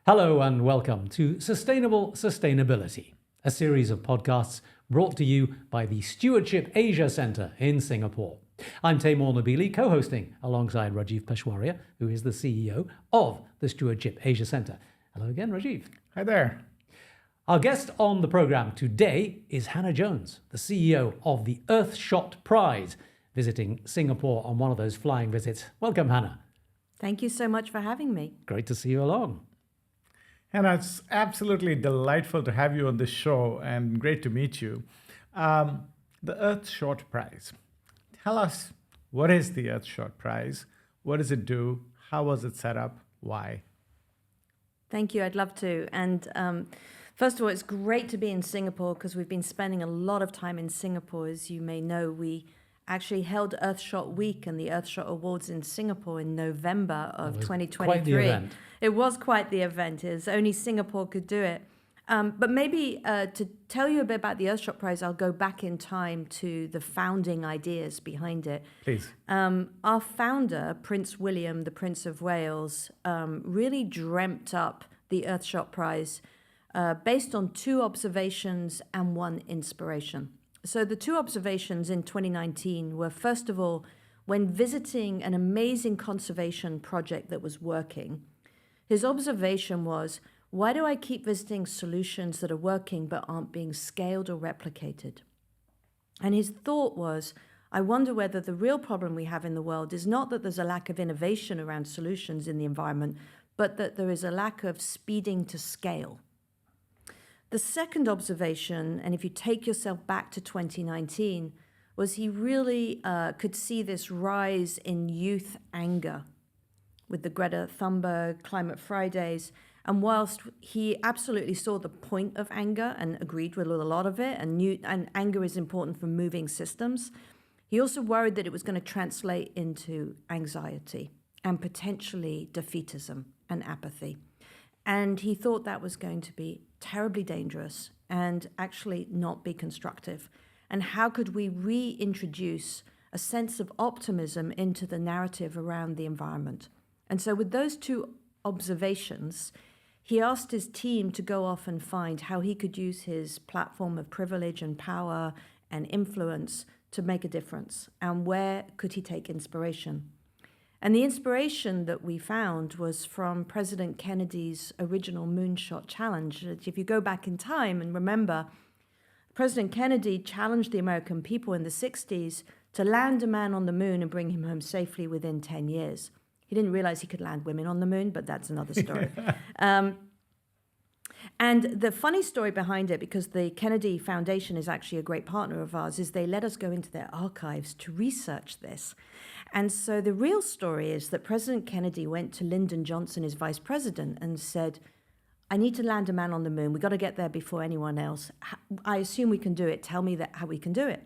Hello and welcome to Sustainable Sustainability, a series of podcasts brought to you by the Stewardship Asia Centre in Singapore. I'm Taimur Nabili, co-hosting alongside Rajiv Peshwaria, who is the CEO of the Stewardship Asia Centre. Hello again, Rajiv. Hi there. Our guest on the programme today is Hannah Jones, the CEO of the Earthshot Prize, visiting Singapore on one of those flying visits. Welcome, Hannah. Thank you so much for having me. Great to see you along. Hannah, it's absolutely delightful to have you on this show and great to meet you. The Earthshot Prize. Tell us, what is the Earthshot Prize? What does it do? How was it set up? Why? Thank you. I'd love to. And first of all, it's great to be in Singapore because we've been spending a lot of time in Singapore. As you may know, we actually held Earthshot Week and the Earthshot Awards in Singapore in November of 2023. Quite the event. It was quite the event. Only Singapore could do it. But maybe to tell you a bit about the Earthshot Prize, I'll go back in time to the founding ideas behind it. Please. Our founder, Prince William, the Prince of Wales, really dreamt up the Earthshot Prize based on two observations and one inspiration. So the two observations in 2019 were, first of all, when visiting an amazing conservation project that was working, his observation was, why do I keep visiting solutions that are working but aren't being scaled or replicated? And his thought was, I wonder whether the real problem we have in the world is not that there's a lack of innovation around solutions in the environment, but that there is a lack of speeding to scale. The second observation, and if you take yourself back to 2019, was he really could see this rise in youth anger with the Greta Thunberg Climate Fridays. And whilst he absolutely saw the point of anger and agreed with a lot of it, and anger is important for moving systems, he also worried that it was going to translate into anxiety and potentially defeatism and apathy. And he thought that was going to be terribly dangerous and actually not be constructive. And how could we reintroduce a sense of optimism into the narrative around the environment? And so with those two observations, he asked his team to go off and find how he could use his platform of privilege and power and influence to make a difference. And where could he take inspiration? And the inspiration that we found was from President Kennedy's original moonshot challenge. If you go back in time and remember, President Kennedy challenged the American people in the 60s to land a man on the moon and bring him home safely within 10 years. He didn't realize he could land women on the moon, but that's another story. And the funny story behind it, because the Kennedy Foundation is actually a great partner of ours, is they let us go into their archives to research this. And so the real story is that President Kennedy went to Lyndon Johnson, his vice president, and said, I need to land a man on the moon. We've got to get there before anyone else. I assume we can do it. Tell me how we can do it.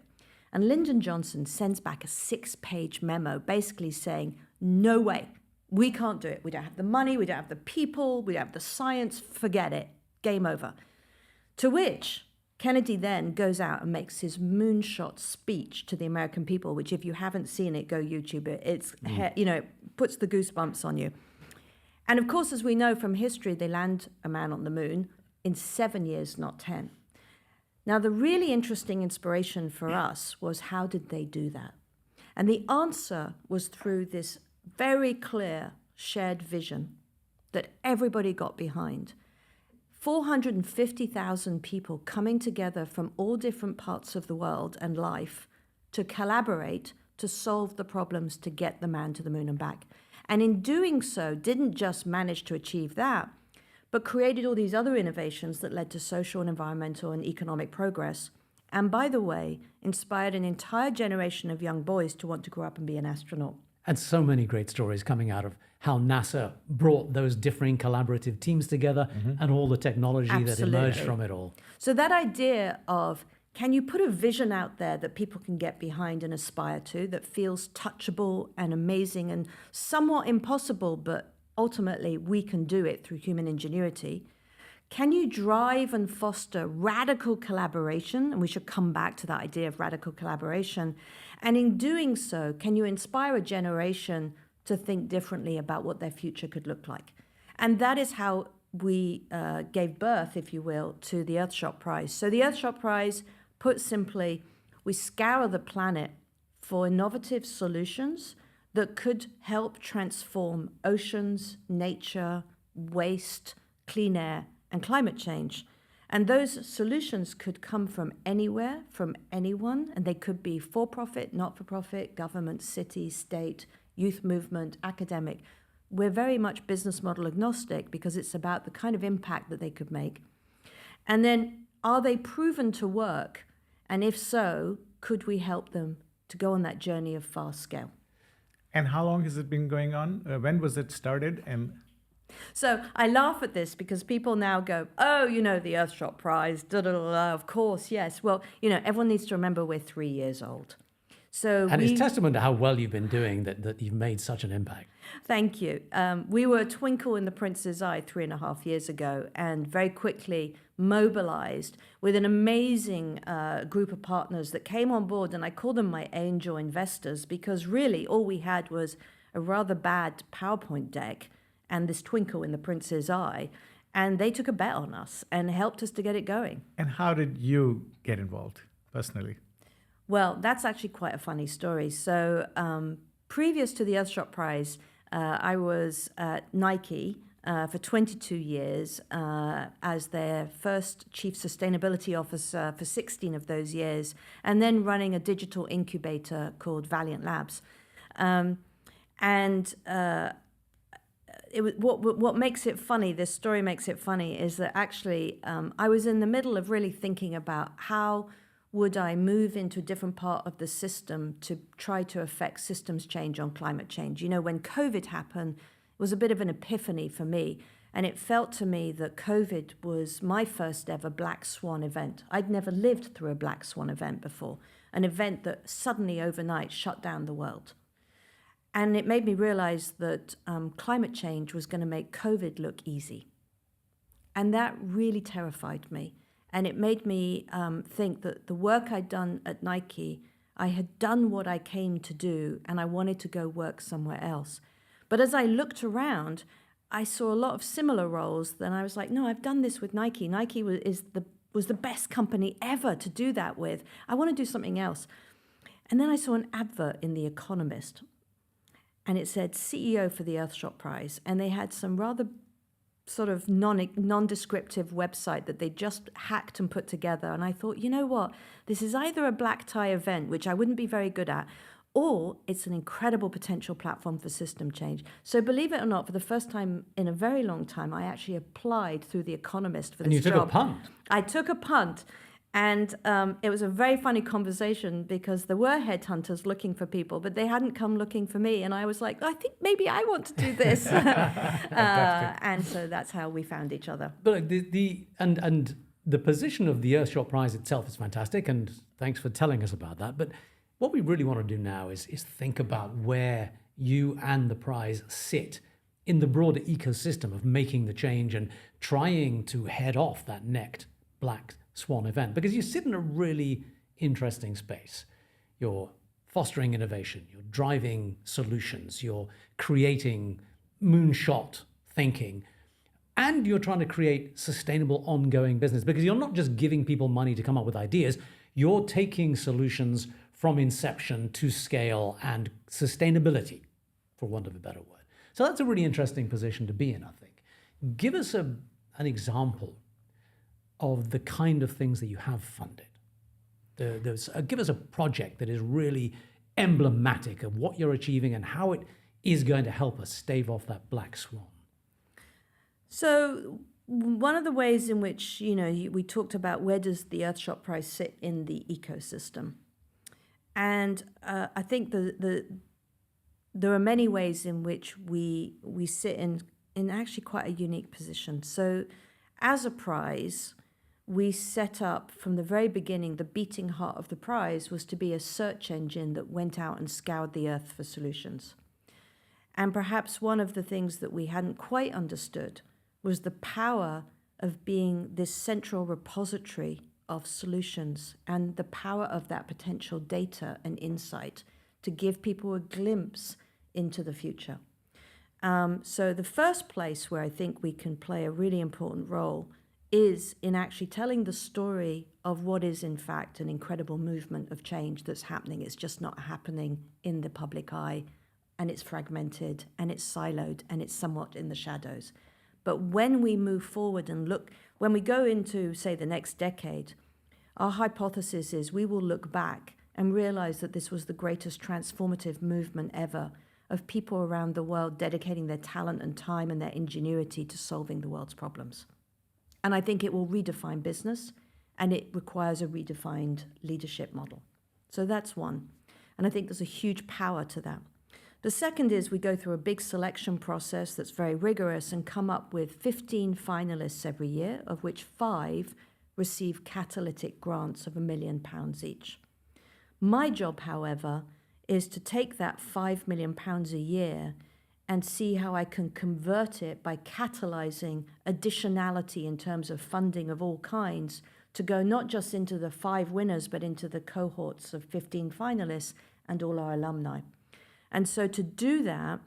And Lyndon Johnson sends back a 6-page memo basically saying, no way, we can't do it. We don't have the money, we don't have the people, we don't have the science, forget it. Game over. To which Kennedy then goes out and makes his moonshot speech to the American people, which if you haven't seen it, go YouTube it. It puts the goosebumps on you. And of course, as we know from history, they land a man on the moon in 7 years, not 10. Now, the really interesting inspiration for us was, how did they do that? And the answer was through this very clear shared vision that everybody got behind. 450,000 people coming together from all different parts of the world and life to collaborate to solve the problems to get the man to the moon and back. And in doing so, didn't just manage to achieve that, but created all these other innovations that led to social and environmental and economic progress. And by the way, inspired an entire generation of young boys to want to grow up and be an astronaut. And so many great stories coming out of how NASA brought those differing collaborative teams together and all the technology that emerged from it all. So that idea of, can you put a vision out there that people can get behind and aspire to, that feels touchable and amazing and somewhat impossible, but ultimately we can do it through human ingenuity? Can you drive and foster radical collaboration? And we should come back to that idea of radical collaboration. And in doing so, can you inspire a generation to think differently about what their future could look like? And that is how we gave birth, if you will, to the Earthshot Prize. So the Earthshot Prize, put simply, we scour the planet for innovative solutions that could help transform oceans, nature, waste, clean air, and climate change. And those solutions could come from anywhere, from anyone, and they could be for-profit, not-for-profit, government, city, state, youth movement, academic. We're very much business model agnostic because it's about the kind of impact that they could make. And then, are they proven to work? And if so, could we help them to go on that journey of fast scale? And how long has it been going on? When was it started? And so I laugh at this because people now go, oh, the Earthshot Prize, of course, yes. Well, everyone needs to remember we're 3 years old. And it's testament to how well you've been doing that you've made such an impact. Thank you. We were a twinkle in the prince's eye 3.5 years ago and very quickly mobilized with an amazing group of partners that came on board, and I call them my angel investors because really all we had was a rather bad PowerPoint deck and this twinkle in the prince's eye, and they took a bet on us and helped us to get it going. And how did you get involved personally? Well, that's actually quite a funny story. So previous to the Earthshot Prize, I was at Nike for 22 years as their first chief sustainability officer for 16 of those years, and then running a digital incubator called Valiant Labs. What makes it funny, this story makes it funny, is that actually I was in the middle of really thinking about how would I move into a different part of the system to try to affect systems change on climate change. When COVID happened, it was a bit of an epiphany for me, and it felt to me that COVID was my first ever black swan event. I'd never lived through a black swan event before, an event that suddenly overnight shut down the world. And it made me realize that climate change was going to make COVID look easy. And that really terrified me. And it made me think that the work I'd done at Nike, I had done what I came to do, and I wanted to go work somewhere else. But as I looked around, I saw a lot of similar roles. Then I was like, no, I've done this with Nike. Nike was the best company ever to do that with. I want to do something else. And then I saw an advert in The Economist, and it said CEO for the Earthshot Prize, and they had some rather sort of non-descriptive website that they just hacked and put together. And I thought, you know what? This is either a black tie event, which I wouldn't be very good at, or it's an incredible potential platform for system change. So believe it or not, for the first time in a very long time, I actually applied through The Economist for this job. And you took a punt. I took a punt. And it was a very funny conversation because there were headhunters looking for people, but they hadn't come looking for me. And I was like, I think maybe I want to do this. And so that's how we found each other. But the position of the Earthshot Prize itself is fantastic, and thanks for telling us about that. But what we really want to do now is think about where you and the prize sit in the broader ecosystem of making the change and trying to head off that next black swan event, because you sit in a really interesting space. You're fostering innovation, you're driving solutions, you're creating moonshot thinking, and you're trying to create sustainable ongoing business, because you're not just giving people money to come up with ideas, you're taking solutions from inception to scale and sustainability, for want of a better word. So that's a really interesting position to be in, I think. Give us an example of the kind of things that you have funded. Give us a project that is really emblematic of what you're achieving and how it is going to help us stave off that black swan. So one of the ways in which, we talked about where does the Earthshot Prize sit in the ecosystem. And I think there are many ways in which we sit in actually quite a unique position. So as a prize, we set up from the very beginning, the beating heart of the prize was to be a search engine that went out and scoured the earth for solutions. And perhaps one of the things that we hadn't quite understood was the power of being this central repository of solutions and the power of that potential data and insight to give people a glimpse into the future. So the first place where I think we can play a really important role is in actually telling the story of what is in fact an incredible movement of change that's happening. It's just not happening in the public eye, and it's fragmented and it's siloed and it's somewhat in the shadows. But when we move forward and look, when we go into, say, the next decade, our hypothesis is we will look back and realize that this was the greatest transformative movement ever of people around the world dedicating their talent and time and their ingenuity to solving the world's problems. And I think it will redefine business, and it requires a redefined leadership model. So that's one. And I think there's a huge power to that. The second is we go through a big selection process that's very rigorous and come up with 15 finalists every year, of which 5 receive catalytic grants of £1 million each. My job, however, is to take that £5 million a year and see how I can convert it by catalyzing additionality in terms of funding of all kinds to go not just into the 5 winners, but into the cohorts of 15 finalists and all our alumni. And so to do that,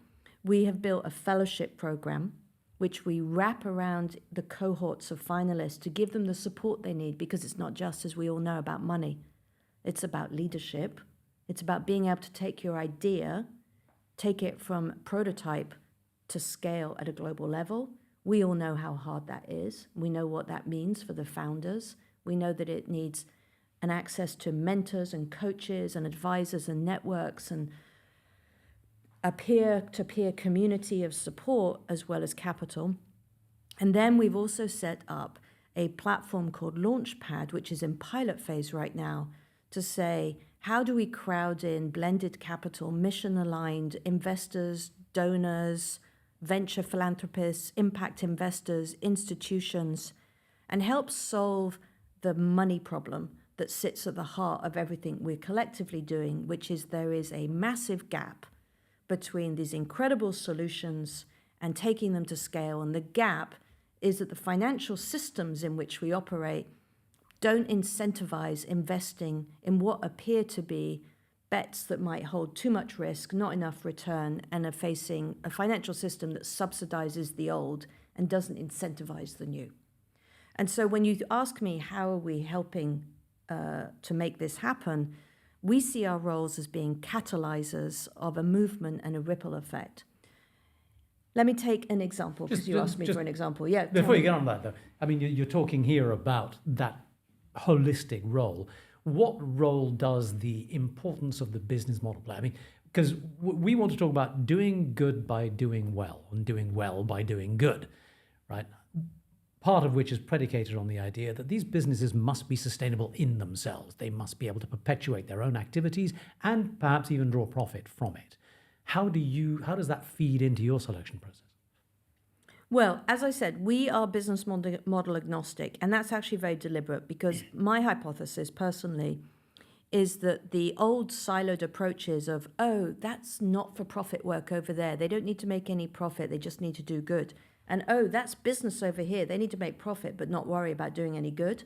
we have built a fellowship program, which we wrap around the cohorts of finalists to give them the support they need, because it's not just, as we all know, about money. It's about leadership. It's about being able to take your idea, take it from prototype to scale at a global level. We all know how hard that is. We know what that means for the founders. We know that it needs an access to mentors and coaches and advisors and networks and a peer-to-peer community of support as well as capital. And then we've also set up a platform called Launchpad, which is in pilot phase right now, to say, how do we crowd in blended capital, mission-aligned investors, donors, venture philanthropists, impact investors, institutions, and help solve the money problem that sits at the heart of everything we're collectively doing, which is there is a massive gap between these incredible solutions and taking them to scale. And the gap is that the financial systems in which we operate don't incentivize investing in what appear to be bets that might hold too much risk, not enough return, and are facing a financial system that subsidizes the old and doesn't incentivize the new. And so when you ask me how are we helping to make this happen, we see our roles as being catalyzers of a movement and a ripple effect. Let me take an example, because you asked me for an example. Yeah. Before you get on that, though, I mean, you're talking here about that holistic role. What role does the importance of the business model play? I mean, because we want to talk about doing good by doing well, and doing well by doing good, right? Part of which is predicated on the idea that these businesses must be sustainable in themselves. They must be able to perpetuate their own activities and perhaps even draw profit from it. How does that feed into your selection process? Well, as I said, we are business model agnostic, and that's actually very deliberate, because my hypothesis personally is that the old siloed approaches of, oh, that's not for profit work over there. They don't need to make any profit. They just need to do good. And, oh, that's business over here. They need to make profit but not worry about doing any good.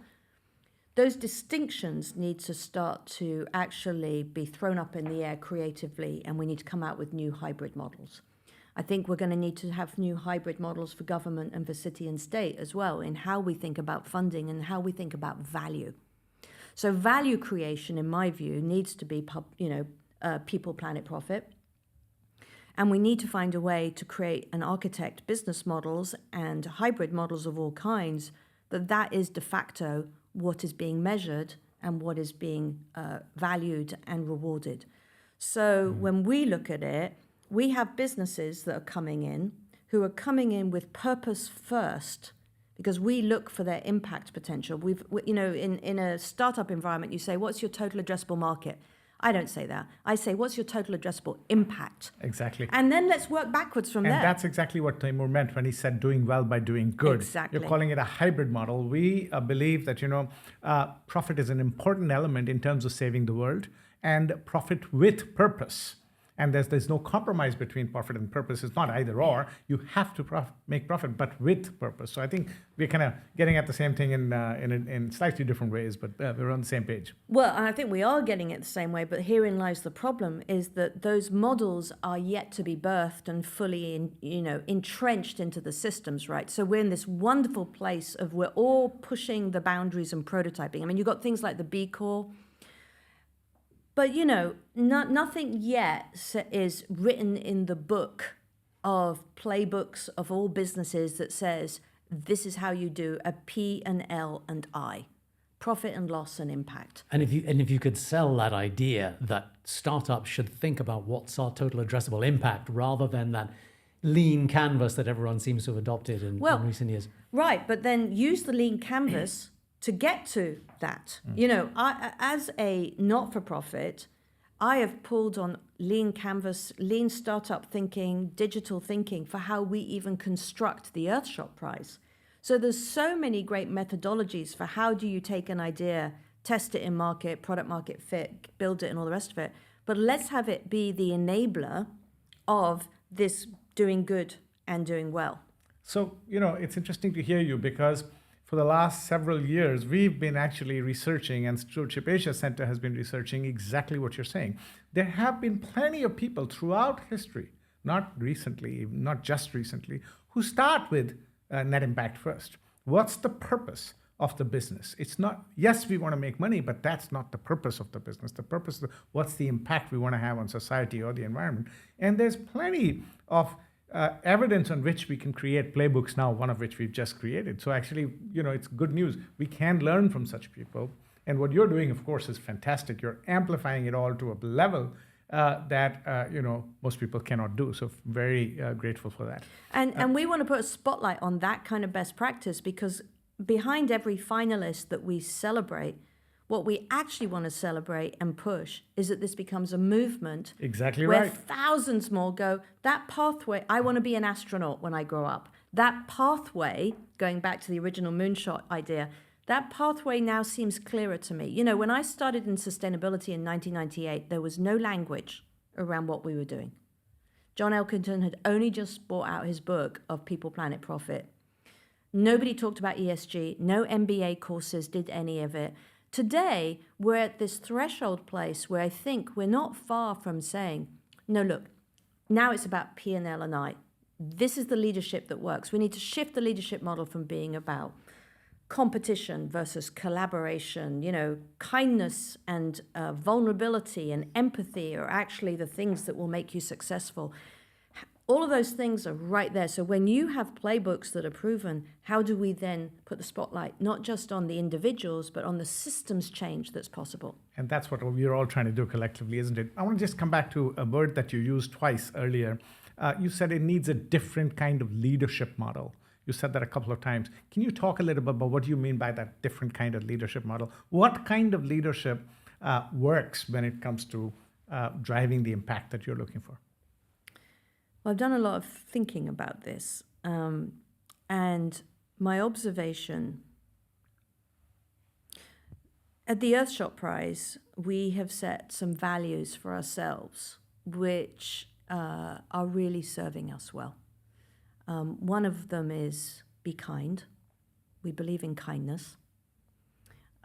Those distinctions need to start to actually be thrown up in the air creatively, and we need to come out with new hybrid models. I think we're going to need to have new hybrid models for government and for city and state as well, in how we think about funding and how we think about value. So value creation, in my view, needs to be people, planet, profit. And we need to find a way to create and architect business models and hybrid models of all kinds that is de facto what is being measured and what is being valued and rewarded. So when we look at it, we have businesses that are coming in who are coming in with purpose first, because we look for their impact potential. In a startup environment, you say, what's your total addressable market? I don't say that. I say, what's your total addressable impact? Exactly. And then let's work backwards from there. And that's exactly what Timur meant when he said doing well by doing good. Exactly. You're calling it a hybrid model. We believe that, profit is an important element in terms of saving the world, and profit with purpose. And there's no compromise between profit and purpose. It's not either or. You have to make profit, but with purpose. So I think we're kind of getting at the same thing in slightly different ways, but we're on the same page. Well, and I think we are getting it the same way, but herein lies the problem, is that those models are yet to be birthed and fully entrenched into the systems, right? So we're in this wonderful place of we're all pushing the boundaries and prototyping. I mean, you've got things like the B Corps, but, nothing yet is written in the book of playbooks of all businesses that says, this is how you do a P and L and I, profit and loss and impact. And if you could sell that idea that startups should think about what's our total addressable impact rather than that lean canvas that everyone seems to have adopted in recent years. Right, but then use the lean canvas to get to that. I, as a not-for-profit, I have pulled on lean canvas, lean startup thinking, digital thinking for how we even construct the Earthshot Prize. So there's so many great methodologies for how do you take an idea, test it in market, product market fit, build it and all the rest of it. But let's have it be the enabler of this doing good and doing well. So, it's interesting to hear you because for the last several years, we've been actually researching, and Stewardship Asia Center has been researching exactly what you're saying. There have been plenty of people throughout history, not recently, not just recently, who start with net impact first. What's the purpose of the business? It's not, yes, we want to make money, but that's not the purpose of the business. The purpose of what's the impact we want to have on society or the environment. And there's plenty of evidence on which we can create playbooks now, one of which we've just created. So actually, it's good news. We can learn from such people. And what you're doing, of course, is fantastic. You're amplifying it all to a level that, most people cannot do. So very grateful for that. And we want to put a spotlight on that kind of best practice, because behind every finalist that we celebrate, what we actually want to celebrate and push is that this becomes a movement. Exactly where right. Thousands more go, that pathway, I want to be an astronaut when I grow up. That pathway, going back to the original moonshot idea, that pathway now seems clearer to me. When I started in sustainability in 1998, there was no language around what we were doing. John Elkington had only just brought out his book of People, Planet, Profit. Nobody talked about ESG. No MBA courses did any of it. Today, we're at this threshold place where I think we're not far from saying, no, look, now it's about P&L and I. This is the leadership that works. We need to shift the leadership model from being about competition versus collaboration. Kindness and vulnerability and empathy are actually the things that will make you successful. All of those things are right there. So when you have playbooks that are proven, how do we then put the spotlight not just on the individuals, but on the systems change that's possible? And that's what we're all trying to do collectively, isn't it? I want to just come back to a word that you used twice earlier. You said it needs a different kind of leadership model. You said that a couple of times. Can you talk a little bit about what you mean by that different kind of leadership model? What kind of leadership works when it comes to driving the impact that you're looking for? Well, I've done a lot of thinking about this, and my observation at the Earthshot Prize, we have set some values for ourselves which are really serving us well. One of them is be kind. We believe in kindness.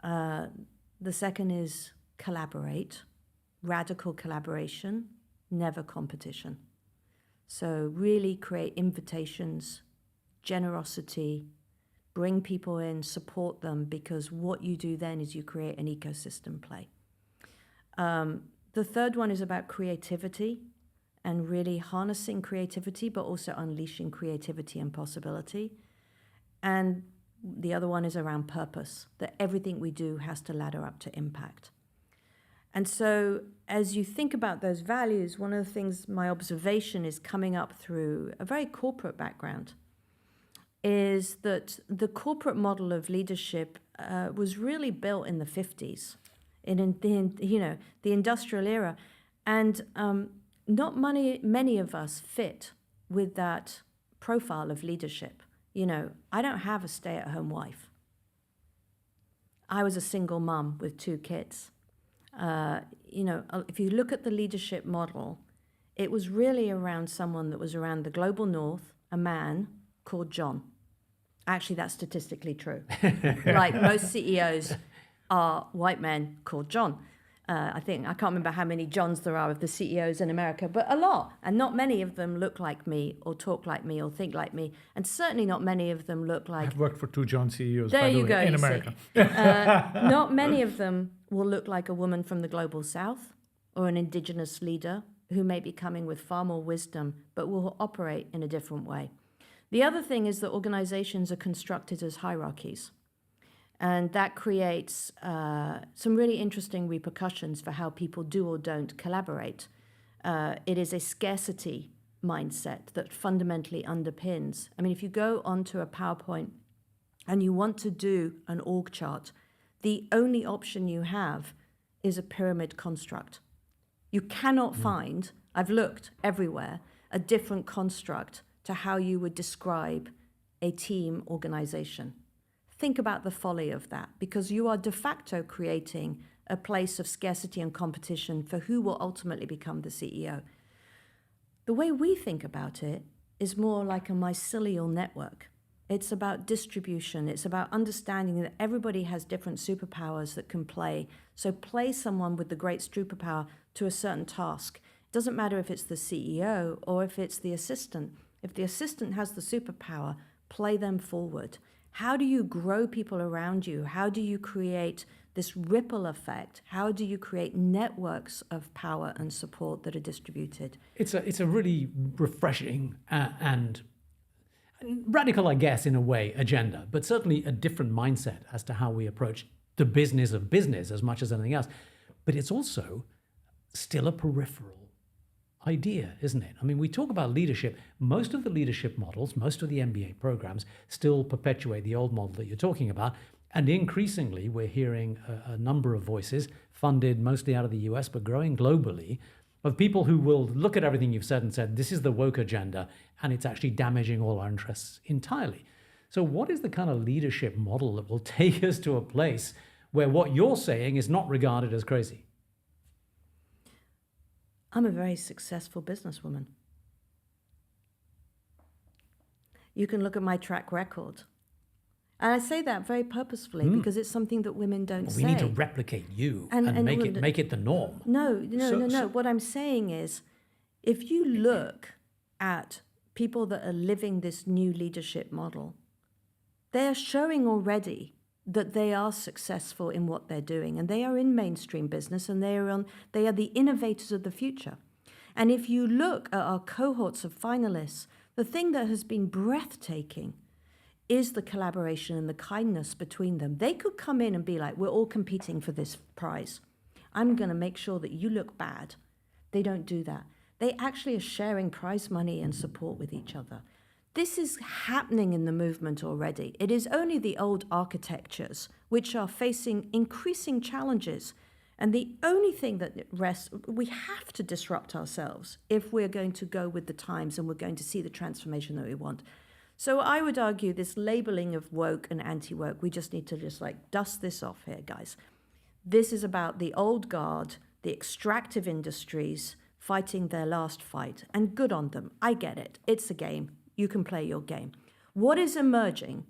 The second is collaborate, radical collaboration, never competition. So really create invitations, generosity, bring people in, support them, because what you do then is you create an ecosystem play. The third one is about creativity and really harnessing creativity, but also unleashing creativity and possibility. And the other one is around purpose, that everything we do has to ladder up to impact. And so as you think about those values, one of the things my observation is coming up through a very corporate background is that the corporate model of leadership was really built in the 50s, in the industrial era. And not many of us fit with that profile of leadership. I don't have a stay-at-home wife. I was a single mum with 2 kids. If you look at the leadership model, it was really around someone that was around the global north, a man called John. Actually, that's statistically true. Like most CEOs are white men called John. I can't remember how many Johns there are of the CEOs in America, but a lot. And not many of them look like me or talk like me or think like me. And certainly not many of them look like... I've worked for 2 John CEOs, There by the you way, go, in you see. America. Not many of them will look like a woman from the global south or an indigenous leader who may be coming with far more wisdom, but will operate in a different way. The other thing is that organizations are constructed as hierarchies. And that creates some really interesting repercussions for how people do or don't collaborate. It is a scarcity mindset that fundamentally underpins. I mean, if you go onto a PowerPoint and you want to do an org chart, the only option you have is a pyramid construct. You cannot find, I've looked everywhere, a different construct to how you would describe a team organization. Think about the folly of that, because you are de facto creating a place of scarcity and competition for who will ultimately become the CEO. The way we think about it is more like a mycelial network. It's about distribution. It's about understanding that everybody has different superpowers that can play. So play someone with the great superpower to a certain task. It doesn't matter if it's the CEO or if it's the assistant. If the assistant has the superpower, play them forward. How do you grow people around you? How do you create this ripple effect? How do you create networks of power and support that are distributed? It's a really refreshing and radical, I guess, in a way, agenda, but certainly a different mindset as to how we approach the business of business as much as anything else. But it's also still a peripheral idea, isn't it? I mean, we talk about leadership. Most of the leadership models, most of the MBA programs still perpetuate the old model that you're talking about. And increasingly, we're hearing a number of voices, funded mostly out of the US, but growing globally, of people who will look at everything you've said and said, this is the woke agenda, and it's actually damaging all our interests entirely. So what is the kind of leadership model that will take us to a place where what you're saying is not regarded as crazy? I'm a very successful businesswoman. You can look at my track record. And I say that very purposefully because it's something that women don't say. We need to replicate you and make it the norm. No. What I'm saying is, if you look at people that are living this new leadership model, they are showing already that they are successful in what they're doing, and they are in mainstream business, and they are the innovators of the future. And if you look at our cohorts of finalists, the thing that has been breathtaking is the collaboration and the kindness between them. They could come in and be like, we're all competing for this prize. I'm going to make sure that you look bad. They don't do that. They actually are sharing prize money and support with each other. This is happening in the movement already. It is only the old architectures which are facing increasing challenges. And the only thing that rests, we have to disrupt ourselves if we're going to go with the times and we're going to see the transformation that we want. So I would argue this labeling of woke and anti-woke, we just need to dust this off here, guys. This is about the old guard, the extractive industries fighting their last fight. And good on them. I get it. It's a game. You can play your game. What is emerging?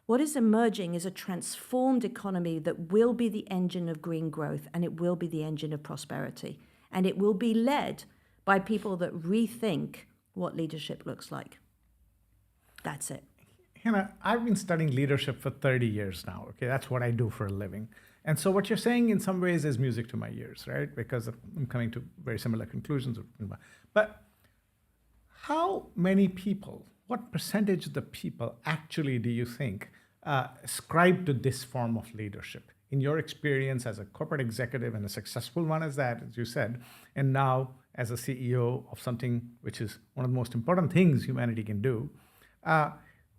What is emerging is a transformed economy that will be the engine of green growth, and it will be the engine of prosperity. And it will be led by people that rethink what leadership looks like. That's it. Hannah, I've been studying leadership for 30 years now. Okay, that's what I do for a living. And so what you're saying in some ways is music to my ears, right? Because I'm coming to very similar conclusions. But how many people, what percentage of the people actually do you think ascribe to this form of leadership? In your experience as a corporate executive and a successful one as that, as you said, and now as a CEO of something which is one of the most important things humanity can do,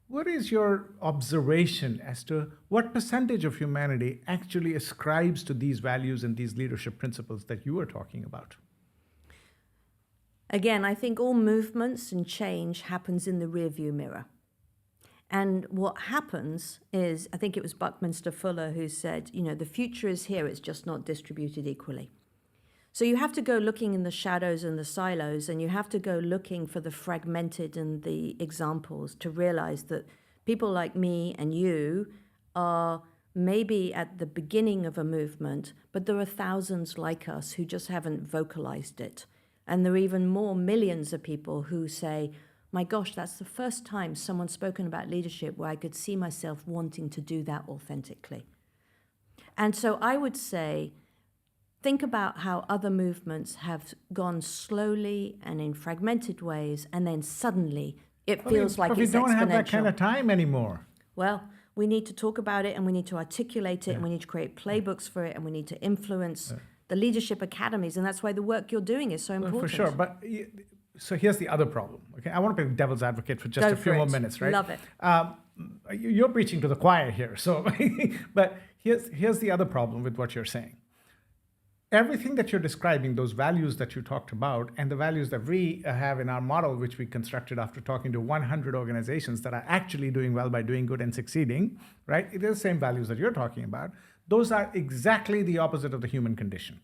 what is your observation as to what percentage of humanity actually ascribes to these values and these leadership principles that you are talking about? Again, I think all movements and change happens in the rearview mirror. And what happens is, I think it was Buckminster Fuller who said, the future is here, it's just not distributed equally. So you have to go looking in the shadows and the silos, and you have to go looking for the fragmented and the examples to realize that people like me and you are maybe at the beginning of a movement, but there are thousands like us who just haven't vocalized it. And there are even more millions of people who say, my gosh, that's the first time someone's spoken about leadership where I could see myself wanting to do that authentically. And so I would say, think about how other movements have gone slowly and in fragmented ways, and then suddenly it feels like it's exponential. But we don't have that kind of time anymore. Well, we need to talk about it, and we need to articulate it, and we need to create playbooks for it, and we need to influence the leadership academies, and that's why the work you're doing is so important. For sure, but so here's the other problem. Okay, I want to be devil's advocate for just a few more minutes, right? Love it. You're preaching to the choir here, so but here's the other problem with what you're saying. Everything that you're describing, those values that you talked about, and the values that we have in our model, which we constructed after talking to 100 organizations that are actually doing well by doing good and succeeding, right? It is the same values that you're talking about. Those are exactly the opposite of the human condition.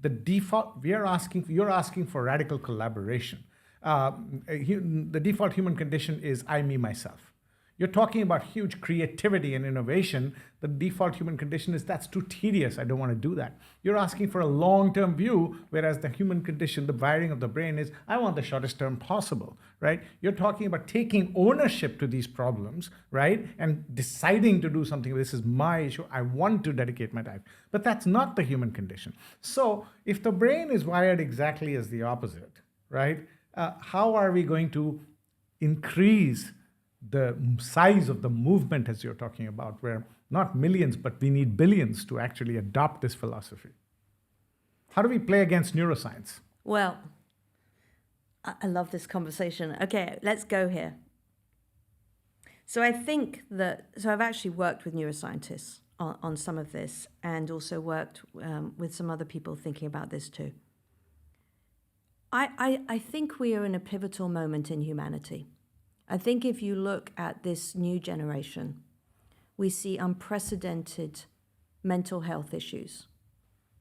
The default, you're asking for radical collaboration. The default human condition is I, me, myself. You're talking about huge creativity and innovation. The default human condition is that's too tedious. I don't want to do that. You're asking for a long-term view, whereas the human condition, the wiring of the brain is I want the shortest term possible, right? You're talking about taking ownership to these problems, right? And deciding to do something. This is my issue. I want to dedicate my time. But that's not the human condition. So if the brain is wired exactly as the opposite, right? How are we going to increase the size of the movement, as you're talking about, where not millions, but we need billions to actually adopt this philosophy? How do we play against neuroscience? Well, I love this conversation. Okay, let's go here. So I think I've actually worked with neuroscientists on some of this, and also worked with some other people thinking about this too. I think we are in a pivotal moment in humanity. I think if you look at this new generation, we see unprecedented mental health issues.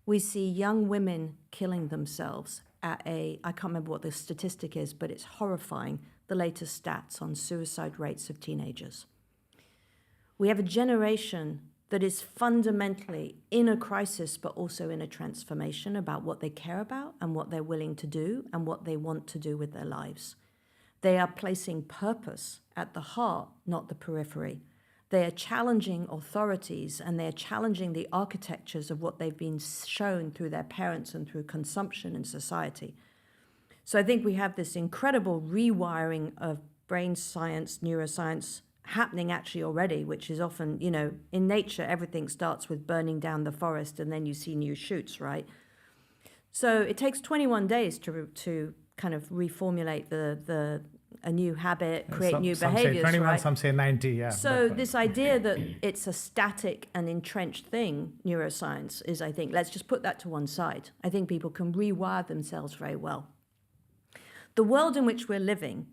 We see young women killing themselves at I can't remember what the statistic is, but it's horrifying, the latest stats on suicide rates of teenagers. We have a generation that is fundamentally in a crisis, but also in a transformation about what they care about and what they're willing to do and what they want to do with their lives. They are placing purpose at the heart, not the periphery. They are challenging authorities, and they are challenging the architectures of what they've been shown through their parents and through consumption in society. So I think we have this incredible rewiring of brain science, neuroscience happening actually already, which is often, in nature, everything starts with burning down the forest and then you see new shoots, right? So it takes 21 days to kind of reformulate a new habit, create new behaviors. Some say 21, right? Some say 90, yeah. So this idea that it's a static and entrenched thing, neuroscience, is, I think, let's just put that to one side. I think people can rewire themselves very well. The world in which we're living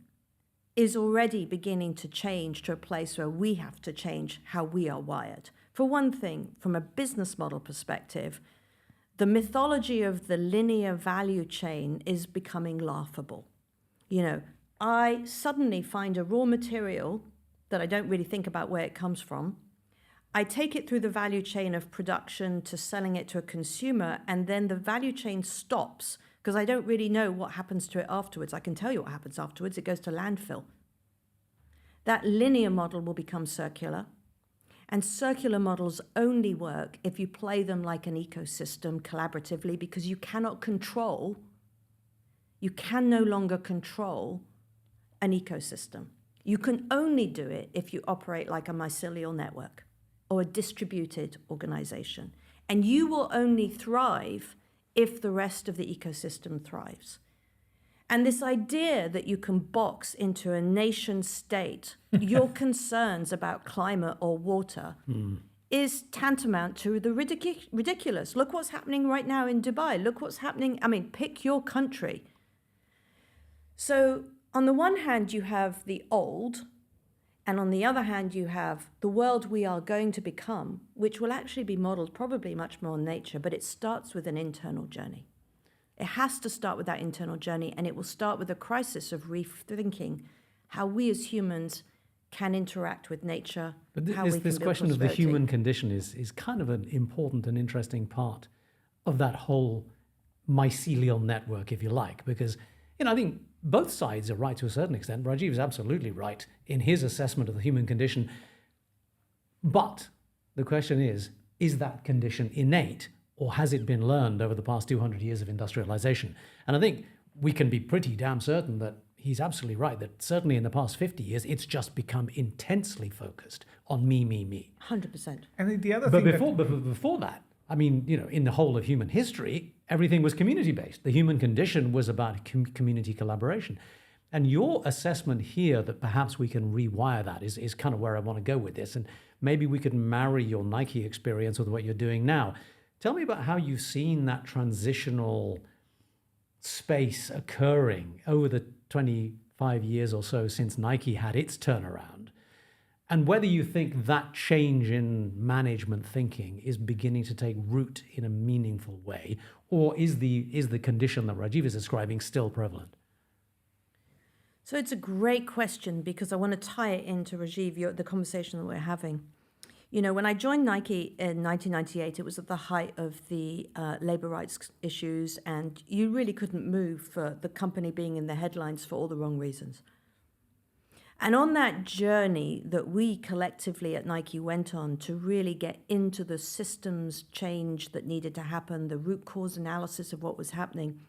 is already beginning to change to a place where we have to change how we are wired. For one thing, from a business model perspective, the mythology of the linear value chain is becoming laughable. I suddenly find a raw material that I don't really think about where it comes from. I take it through the value chain of production to selling it to a consumer, and then the value chain stops because I don't really know what happens to it afterwards. I can tell you what happens afterwards. It goes to landfill. That linear model will become circular. And circular models only work if you play them like an ecosystem collaboratively, because you can no longer control an ecosystem. You can only do it if you operate like a mycelial network or a distributed organization. And you will only thrive if the rest of the ecosystem thrives. And this idea that you can box into a nation state your concerns about climate or water is tantamount to the ridiculous. Look what's happening right now in Dubai. Look what's happening. Pick your country. So on the one hand, you have the old, and on the other hand, you have the world we are going to become, which will actually be modeled probably much more in nature, but it starts with an internal journey. It has to start with that internal journey, and it will start with a crisis of rethinking how we as humans can interact with nature, But how we can this build question of the prosperity. human condition is kind of an important and interesting part of that whole mycelial network, if you like, because I think both sides are right to a certain extent. Rajiv is absolutely right in his assessment of the human condition. But the question is that condition innate, or has it been learned over the past 200 years of industrialization? And I think we can be pretty damn certain that he's absolutely right, that certainly in the past 50 years, it's just become intensely focused on me, me, me. 100%. And the other But thing before that, I mean, in the whole of human history, everything was community-based. The human condition was about community collaboration. And your assessment here that perhaps we can rewire that is kind of where I want to go with this. And maybe we could marry your Nike experience with what you're doing now. Tell me about how you've seen that transitional space occurring over the 25 years or so since Nike had its turnaround, and whether you think that change in management thinking is beginning to take root in a meaningful way, or is the condition that Rajiv is describing still prevalent? So it's a great question because I want to tie it into Rajiv, the conversation that we're having. When I joined Nike in 1998, it was at the height of the labor rights issues, and you really couldn't move for the company being in the headlines for all the wrong reasons. And on that journey that we collectively at Nike went on to really get into the systems change that needed to happen, the root cause analysis of what was happening,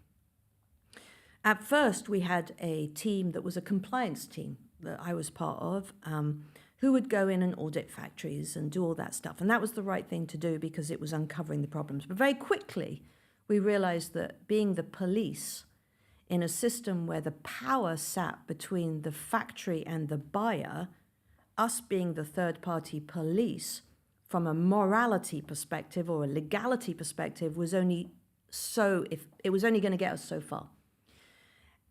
at first we had a team that was a compliance team that I was part of, who would go in and audit factories and do all that stuff. And that was the right thing to do because it was uncovering the problems. But very quickly, we realized that being the police in a system where the power sat between the factory and the buyer, us being the third-party police, from a morality perspective or a legality perspective, was only it was only going to get us so far.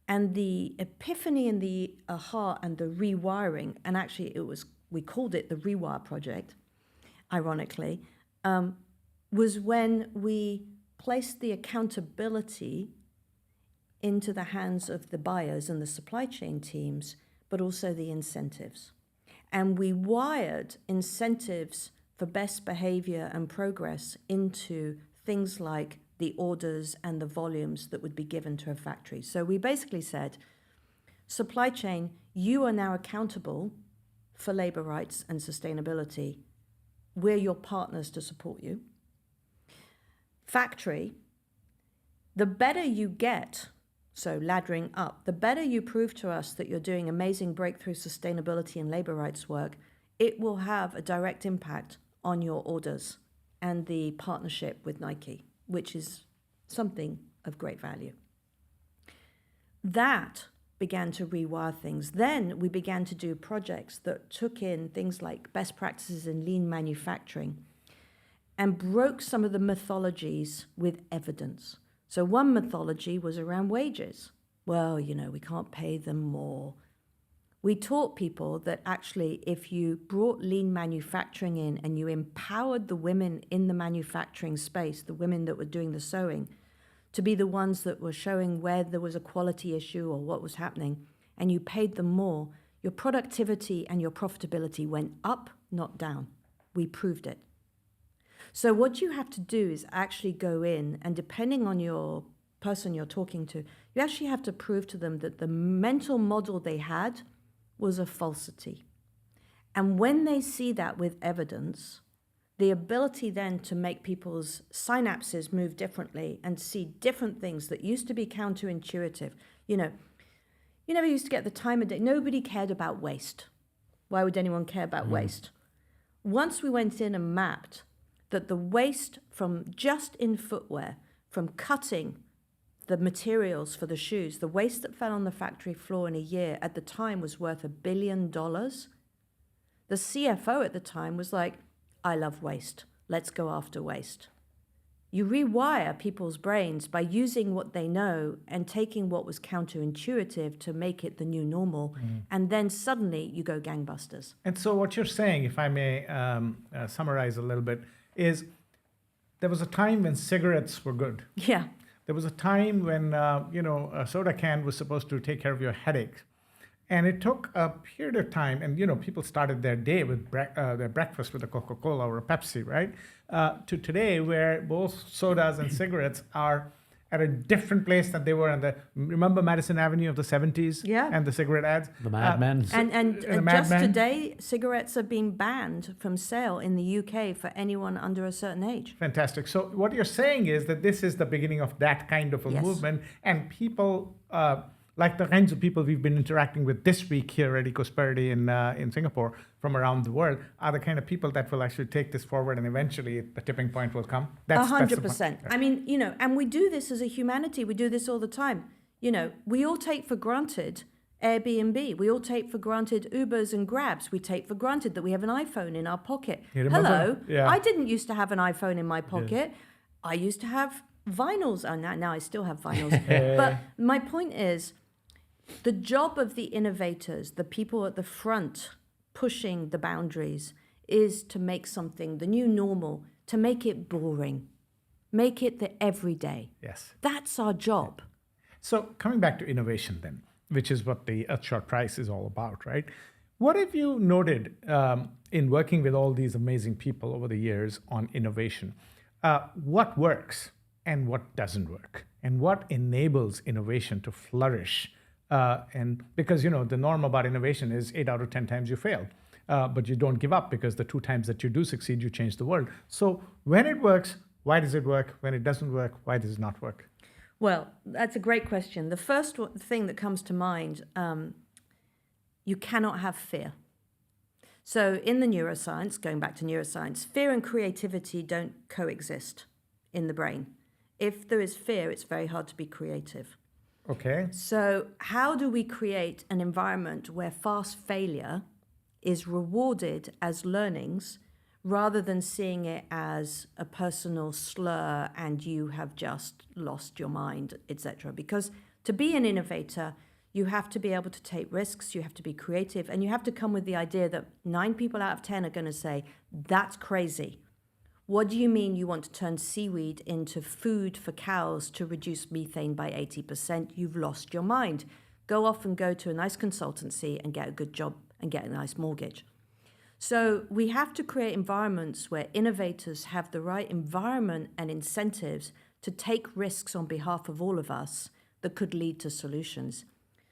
And the epiphany and the aha and the rewiring, and actually we called it the Rewire Project, ironically, was when we placed the accountability into the hands of the buyers and the supply chain teams, but also the incentives. And we wired incentives for best behavior and progress into things like the orders and the volumes that would be given to a factory. So we basically said, supply chain, you are now accountable for labor rights and sustainability. We're your partners to support you. Factory, the better you get, so laddering up, the better you prove to us that you're doing amazing breakthrough sustainability and labor rights work, it will have a direct impact on your orders and the partnership with Nike, which is something of great value. That began to rewire things. Then we began to do projects that took in things like best practices in lean manufacturing and broke some of the mythologies with evidence. So one mythology was around wages. Well, we can't pay them more. We taught people that actually if you brought lean manufacturing in and you empowered the women in the manufacturing space, the women that were doing the sewing, to be the ones that were showing where there was a quality issue or what was happening, and you paid them more, your productivity and your profitability went up, not down. We proved it. So what you have to do is actually go in, and depending on your person you're talking to, you actually have to prove to them that the mental model they had was a falsity. And when they see that with evidence, the ability then to make people's synapses move differently and see different things that used to be counterintuitive. You never used to get the time of day. Nobody cared about waste. Why would anyone care about waste? Once we went in and mapped that the waste from just in footwear, from cutting the materials for the shoes, the waste that fell on the factory floor in a year at the time was worth $1 billion. The CFO at the time was like, I love waste. Let's go after waste. You rewire people's brains by using what they know and taking what was counterintuitive to make it the new normal. And then suddenly you go gangbusters. And so what you're saying, if I may summarize a little bit, is there was a time when cigarettes were good. Yeah. there was a time when, a soda can was supposed to take care of your headache. And it took a period of time, and people started their day with their breakfast with a Coca-Cola or a Pepsi, right? To today, where both sodas and cigarettes are at a different place than they were remember Madison Avenue of the 70s? Yeah. And the cigarette ads? The Mad Men. And the Mad just Men. today, cigarettes are being banned from sale in the UK for anyone under a certain age. Fantastic. So what you're saying is that this is the beginning of that kind of a Yes. movement, and people, like the kinds of people we've been interacting with this week here at Ecosperity in Singapore from around the world, are the kind of people that will actually take this forward, and eventually the tipping point will come. That's the point. 100%. I mean, and we do this as a humanity. We do this all the time. We all take for granted Airbnb. We all take for granted Ubers and Grabs. We take for granted that we have an iPhone in our pocket. You remember? Hello. Yeah. I didn't used to have an iPhone in my pocket. I used to have vinyls. Oh, now I still have vinyls. But my point is, the job of the innovators, the people at the front pushing the boundaries, is to make something the new normal, to make it boring, make it the everyday. Yes. That's our job. So coming back to innovation then, which is what the Earthshot Prize is all about, right? What have you noted in working with all these amazing people over the years on innovation? What works and what doesn't work? And what enables innovation to flourish? And because, the norm about innovation is 8 out of 10 times you fail. But you don't give up, because the 2 times that you do succeed, you change the world. So when it works, why does it work? When it doesn't work, why does it not work? Well, that's a great question. The first thing that comes to mind, you cannot have fear. So in the neuroscience, going back to neuroscience, fear and creativity don't coexist in the brain. If there is fear, it's very hard to be creative. Okay. So how do we create an environment where fast failure is rewarded as learnings, rather than seeing it as a personal slur and you have just lost your mind, etc.? Because to be an innovator, you have to be able to take risks, you have to be creative, and you have to come with the idea that 9 people out of 10 are going to say, that's crazy. What do you mean you want to turn seaweed into food for cows to reduce methane by 80%? You've lost your mind. Go off and go to a nice consultancy and get a good job and get a nice mortgage. So we have to create environments where innovators have the right environment and incentives to take risks on behalf of all of us that could lead to solutions.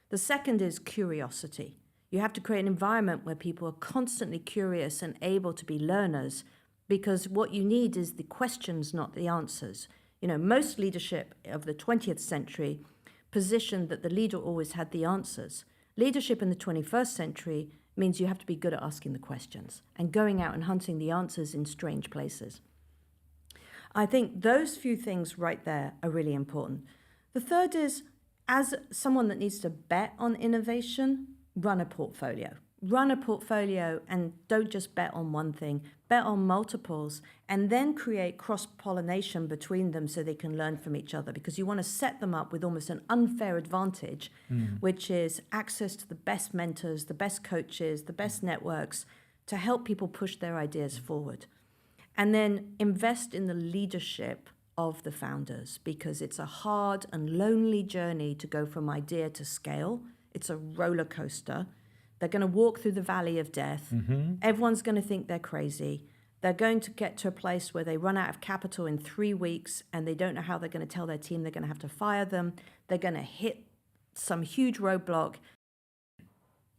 The second is curiosity. You have to create an environment where people are constantly curious and able to be learners, because what you need is the questions, not the answers. Most leadership of the 20th century positioned that the leader always had the answers. Leadership in the 21st century means you have to be good at asking the questions and going out and hunting the answers in strange places. I think those few things right there are really important. The third is, as someone that needs to bet on innovation, run a portfolio. Run a portfolio and don't just bet on one thing, bet on multiples, and then create cross-pollination between them so they can learn from each other, because you want to set them up with almost an unfair advantage, which is access to the best mentors, the best coaches, the best networks to help people push their ideas forward. And then invest in the leadership of the founders, because it's a hard and lonely journey to go from idea to scale. It's a roller coaster. They're going to walk through the valley of death. Everyone's going to think they're crazy. They're going to get to a place where they run out of capital in 3 weeks and they don't know how they're going to tell their team they're going to have to fire them. They're going to hit some huge roadblock.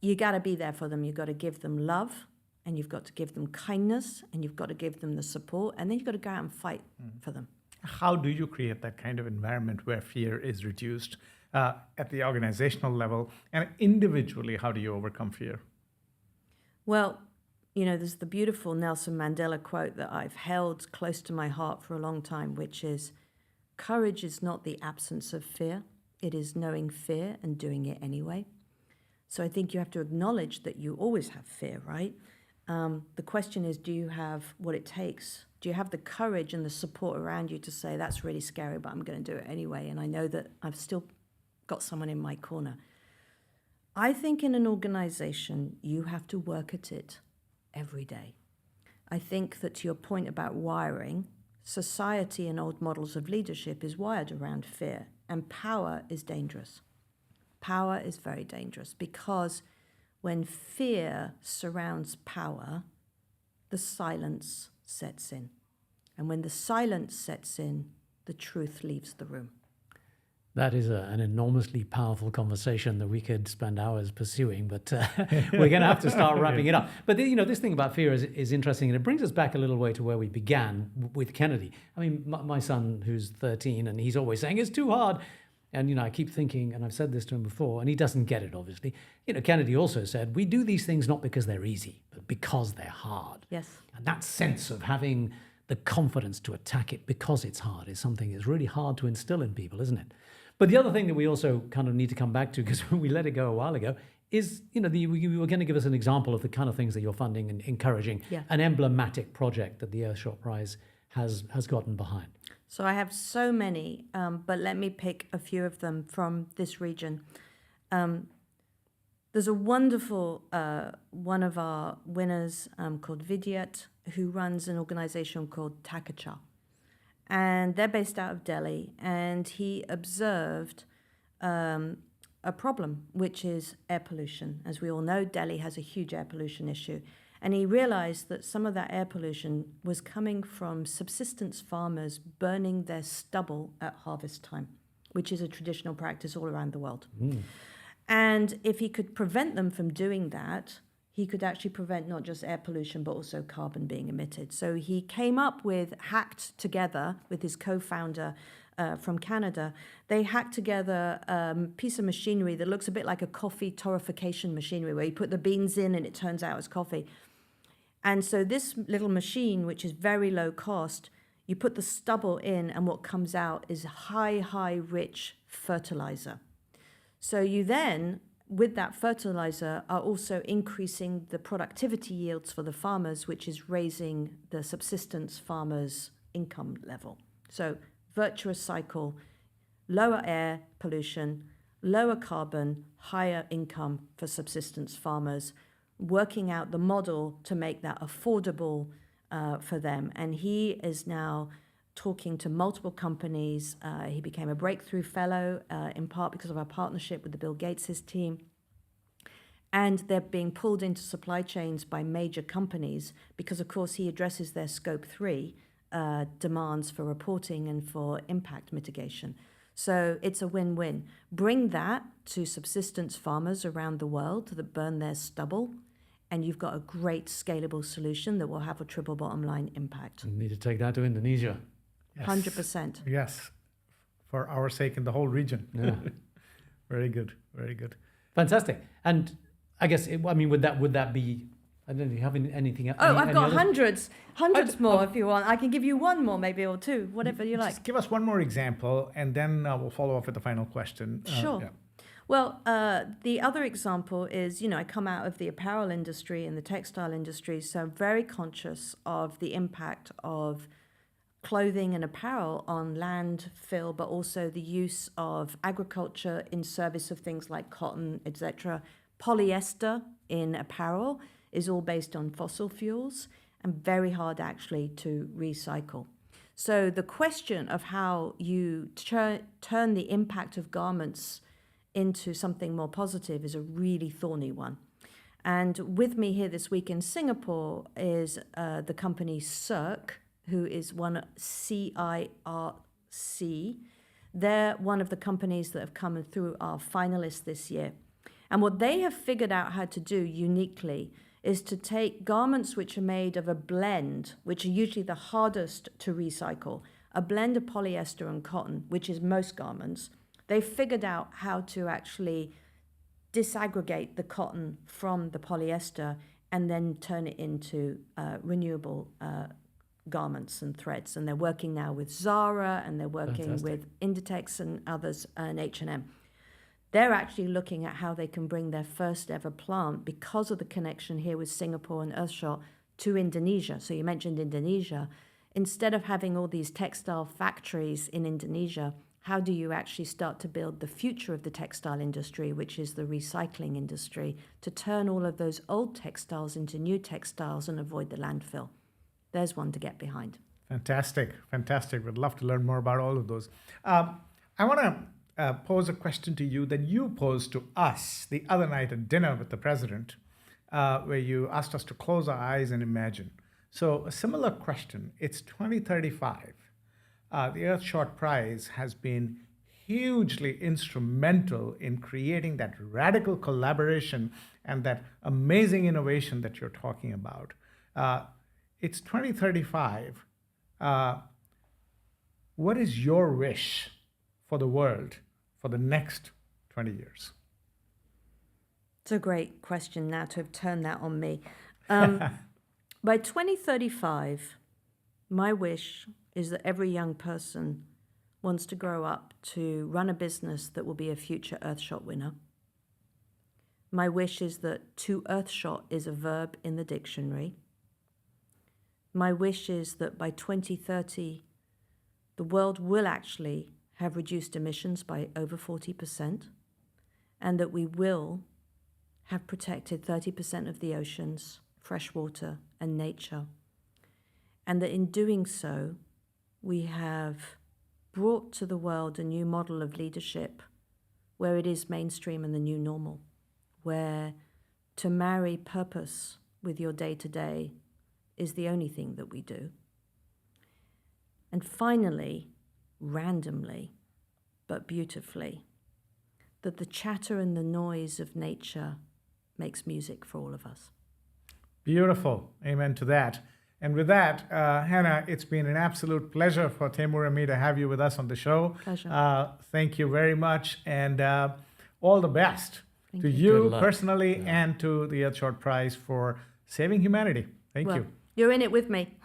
You got to be there for them. You've got to give them love, and you've got to give them kindness, and you've got to give them the support, and then you've got to go out and fight for them. How do you create that kind of environment where fear is reduced at the organizational level, and individually, how do you overcome fear? Well, there's the beautiful Nelson Mandela quote that I've held close to my heart for a long time, which is, courage is not the absence of fear. It is knowing fear and doing it anyway. So I think you have to acknowledge that you always have fear, right? The question is, do you have what it takes? Do you have the courage and the support around you to say, that's really scary, but I'm going to do it anyway, and I know that I've still got someone in my corner? I think in an organization, you have to work at it every day. I think that, to your point about wiring, society and old models of leadership is wired around fear, and power is dangerous. Power is very dangerous because when fear surrounds power, the silence sets in. And when the silence sets in, the truth leaves the room. That is an enormously powerful conversation that we could spend hours pursuing, but we're going to have to start wrapping it up. But this thing about fear is interesting, and it brings us back a little way to where we began with Kennedy. I mean, my son, who's 13, and he's always saying it's too hard. And, I keep thinking, and I've said this to him before, and he doesn't get it, obviously. Kennedy also said, we do these things not because they're easy, but because they're hard. Yes. And that sense of having the confidence to attack it because it's hard is something that's really hard to instill in people, isn't it? But the other thing that we also kind of need to come back to, because we let it go a while ago, is, you were going to give us an example of the kind of things that you're funding and encouraging, an emblematic project that the Earthshot Prize has gotten behind. So I have so many, but let me pick a few of them from this region. There's a wonderful one of our winners called Vidyat, who runs an organization called Takacha. And they're based out of Delhi, and he observed a problem, which is air pollution. As we all know, Delhi has a huge air pollution issue. And he realized that some of that air pollution was coming from subsistence farmers burning their stubble at harvest time, which is a traditional practice all around the world. And if he could prevent them from doing that, he could actually prevent not just air pollution, but also carbon being emitted. So he came up with, hacked together with his co-founder from Canada, they hacked together a piece of machinery that looks a bit like a coffee torrefication machinery, where you put the beans in and it turns out as coffee. And so this little machine, which is very low cost, you put the stubble in and what comes out is high, rich fertilizer. So you then, with that fertilizer, are also increasing the productivity yields for the farmers, which is raising the subsistence farmers' income level. So virtuous cycle, lower air pollution, lower carbon, higher income for subsistence farmers, working out the model to make that affordable for them. And he is now talking to multiple companies. He became a breakthrough fellow in part because of our partnership with the Bill Gates' team. And they're being pulled into supply chains by major companies because, of course, he addresses their scope 3 demands for reporting and for impact mitigation. So it's a win-win. Bring that to subsistence farmers around the world that burn their stubble, and you've got a great scalable solution that will have a triple bottom line impact. We need to take that to Indonesia. Yes. 100%. Yes, for our sake in the whole region. Yeah. Very good, very good. Fantastic. And I guess, would that be, I don't know, do you have anything else? I've got hundreds more if you want. I can give you one more maybe, or two, whatever you like. Just give us one more example, and then we'll follow up with the final question. Sure. Yeah. Well, the other example is, I come out of the apparel industry and the textile industry, so I'm very conscious of the impact of clothing and apparel on landfill, but also the use of agriculture in service of things like cotton, etc. Polyester in apparel is all based on fossil fuels and very hard actually to recycle. So the question of how you turn the impact of garments into something more positive is a really thorny one. And with me here this week in Singapore is the company Circ, who is one CIRC. They're one of the companies that have come through our finalists this year. And what they have figured out how to do uniquely is to take garments which are made of a blend, which are usually the hardest to recycle, a blend of polyester and cotton, which is most garments. They figured out how to actually disaggregate the cotton from the polyester and then turn it into renewable garments and threads. And they're working now with Zara, and they're working with Inditex and others, and H&M. They're actually looking at how they can bring their first ever plant, because of the connection here with Singapore and Earthshot, to Indonesia. So you mentioned Indonesia. Instead of having all these textile factories in Indonesia, how do you actually start to build the future of the textile industry, which is the recycling industry, to turn all of those old textiles into new textiles and avoid the landfill? There's one to get behind. Fantastic, fantastic. Would love to learn more about all of those. I want to pose a question to you that you posed to us the other night at dinner with the president, where you asked us to close our eyes and imagine. So a similar question. It's 2035. The Earthshot Prize has been hugely instrumental in creating that radical collaboration and that amazing innovation that you're talking about. It's 2035. What is your wish for the world for the next 20 years? It's a great question now to have turned that on me. By 2035, my wish is that every young person wants to grow up to run a business that will be a future Earthshot winner. My wish is that to Earthshot is a verb in the dictionary. My wish is that by 2030, the world will actually have reduced emissions by over 40%, and that we will have protected 30% of the oceans, fresh water, and nature. And that in doing so, we have brought to the world a new model of leadership where it is mainstream and the new normal, where to marry purpose with your day-to-day is the only thing that we do. And finally, randomly, but beautifully, that the chatter and the noise of nature makes music for all of us. Beautiful. Amen to that. And with that, Hannah, it's been an absolute pleasure for Taimur and me to have you with us on the show. Pleasure. Thank you very much, and all the best Thank to you. you personally and to the Earthshot Prize for saving humanity. Thank you. You're in it with me.